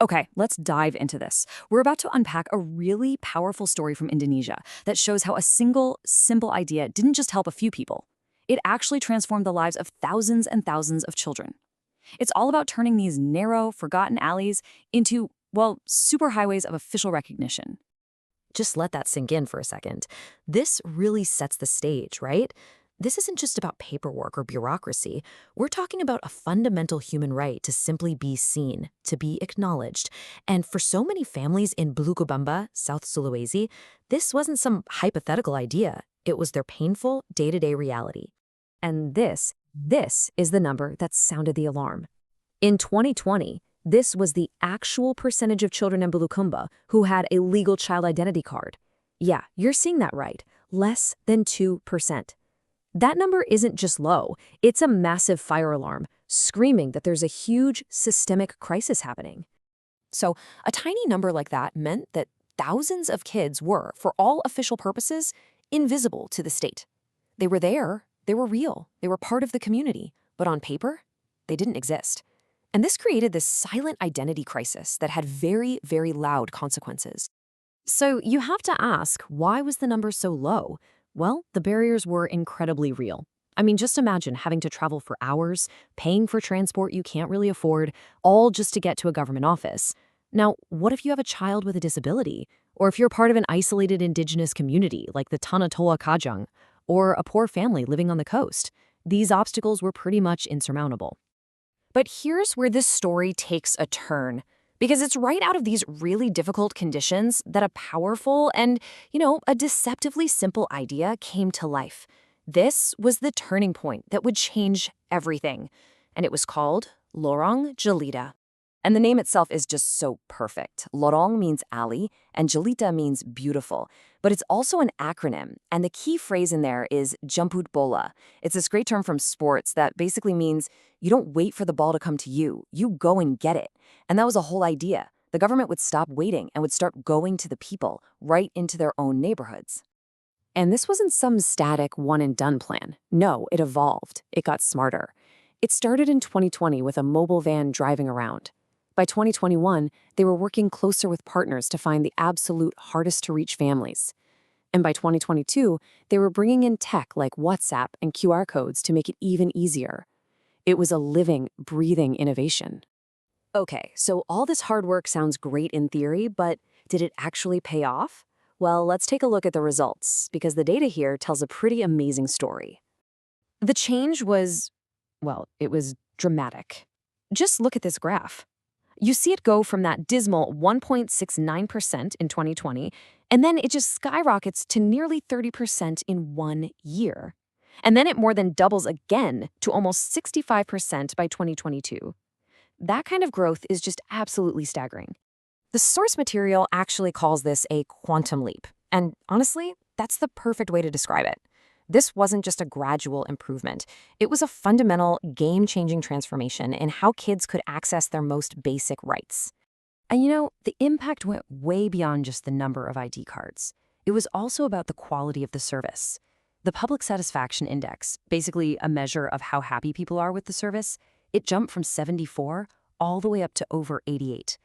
Okay, let's dive into this. We're about to unpack a really powerful story from Indonesia that shows how a single, simple idea didn't just help a few people. It actually transformed the lives of thousands and thousands of children. It's all about turning these narrow, forgotten alleys into, well, superhighways of official recognition. Just let that sink in for a second. This really sets the stage, right? This isn't just about paperwork or bureaucracy. We're talking about a fundamental human right to simply be seen, to be acknowledged. And for so many families in Bulucubamba, South Sulawesi, this wasn't some hypothetical idea. It was their painful, day-to-day reality. And this is the number that sounded the alarm. In 2020, this was the actual percentage of children in Bulukumba who had a legal child identity card. Yeah, you're seeing that right. Less than 2%. That number isn't just low, it's a massive fire alarm, screaming that there's a huge systemic crisis happening. So, a tiny number like that meant that thousands of kids were, for all official purposes, invisible to the state. They were there, they were real, they were part of the community, but on paper, they didn't exist. And this created this silent identity crisis that had very, very loud consequences. So you have to ask, why was the number so low? Well, the barriers were incredibly real. I mean, just imagine having to travel for hours, paying for transport you can't really afford, all just to get to a government office. Now, what if you have a child with a disability? Or if you're part of an isolated indigenous community like the Tanatoa Kajang, or a poor family living on the coast? These obstacles were pretty much insurmountable. But here's where this story takes a turn. Because it's right out of these really difficult conditions that a powerful and, a deceptively simple idea came to life. This was the turning point that would change everything. And it was called Lorong Jelita. And the name itself is just so perfect. Lorong means alley, and Jelita means beautiful. But it's also an acronym, and the key phrase in there is Jamput Bola. It's this great term from sports that basically means you don't wait for the ball to come to you, you go and get it. And that was a whole idea. The government would stop waiting and would start going to the people, right into their own neighborhoods. And this wasn't some static one-and-done plan. No, it evolved. It got smarter. It started in 2020 with a mobile van driving around. By 2021, they were working closer with partners to find the absolute hardest-to-reach families. And by 2022, they were bringing in tech like WhatsApp and QR codes to make it even easier. It was a living, breathing innovation. Okay, so all this hard work sounds great in theory, but did it actually pay off? Well, let's take a look at the results, because the data here tells a pretty amazing story. The change was, well, it was dramatic. Just look at this graph. You see it go from that dismal 1.69% in 2020, and then it just skyrockets to nearly 30% in 1 year. And then it more than doubles again to almost 65% by 2022. That kind of growth is just absolutely staggering. The source material actually calls this a quantum leap. And honestly, that's the perfect way to describe it. This wasn't just a gradual improvement. It was a fundamental, game-changing transformation in how kids could access their most basic rights. And the impact went way beyond just the number of ID cards. It was also about the quality of the service. The Public Satisfaction Index, basically a measure of how happy people are with the service, it jumped from 74 all the way up to over 88.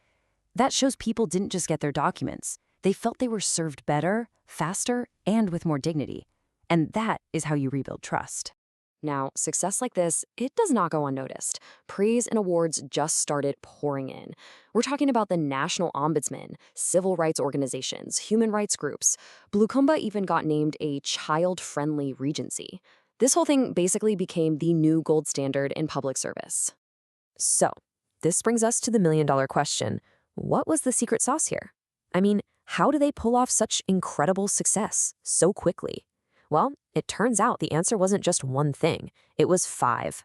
That shows people didn't just get their documents. They felt they were served better, faster, and with more dignity. And that is how you rebuild trust. Now, success like this, it does not go unnoticed. Praise and awards just started pouring in. We're talking about the National Ombudsman, civil rights organizations, human rights groups. Bulukumba even got named a child-friendly regency. This whole thing basically became the new gold standard in public service. So, this brings us to the million-dollar question. What was the secret sauce here? I mean, how do they pull off such incredible success so quickly? Well, it turns out the answer wasn't just one thing. It was 5.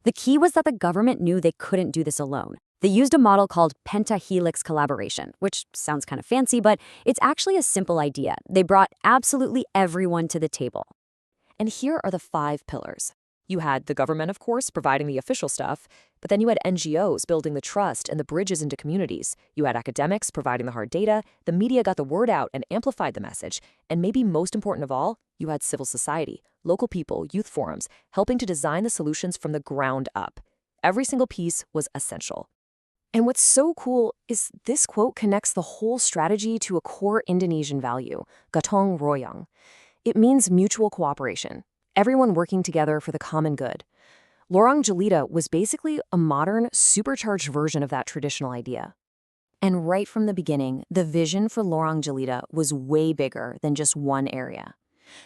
The key was that the government knew they couldn't do this alone. They used a model called pentahelix collaboration, which sounds kind of fancy, but it's actually a simple idea. They brought absolutely everyone to the table. And here are the 5 pillars. You had the government, of course, providing the official stuff, but then you had NGOs building the trust and the bridges into communities. You had academics providing the hard data, the media got the word out and amplified the message, and maybe most important of all, you had civil society, local people, youth forums, helping to design the solutions from the ground up. Every single piece was essential. And what's so cool is this quote connects the whole strategy to a core Indonesian value, gotong royong. It means mutual cooperation, everyone working together for the common good. Lorong Jelita was basically a modern, supercharged version of that traditional idea. And right from the beginning, the vision for Lorong Jelita was way bigger than just one area.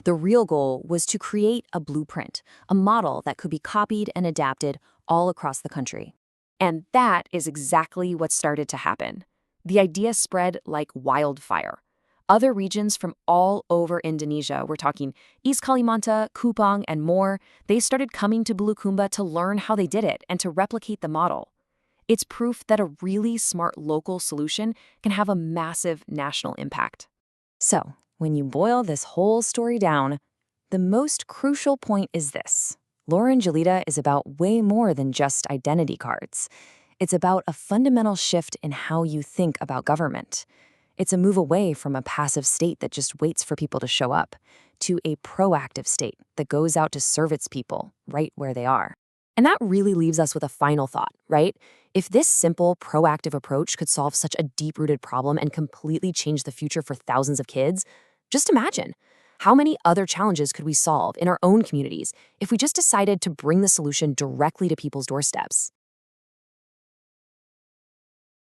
The real goal was to create a blueprint, a model that could be copied and adapted all across the country. And that is exactly what started to happen. The idea spread like wildfire. Other regions from all over Indonesia, we're talking East Kalimantan, Kupang, and more, they started coming to Bulukumba to learn how they did it and to replicate the model. It's proof that a really smart local solution can have a massive national impact. So, when you boil this whole story down, the most crucial point is this. Laura and Jelita is about way more than just identity cards. It's about a fundamental shift in how you think about government. It's a move away from a passive state that just waits for people to show up, to a proactive state that goes out to serve its people right where they are. And that really leaves us with a final thought, right? If this simple, proactive approach could solve such a deep-rooted problem and completely change the future for thousands of kids, just imagine. How many other challenges could we solve in our own communities if we just decided to bring the solution directly to people's doorsteps?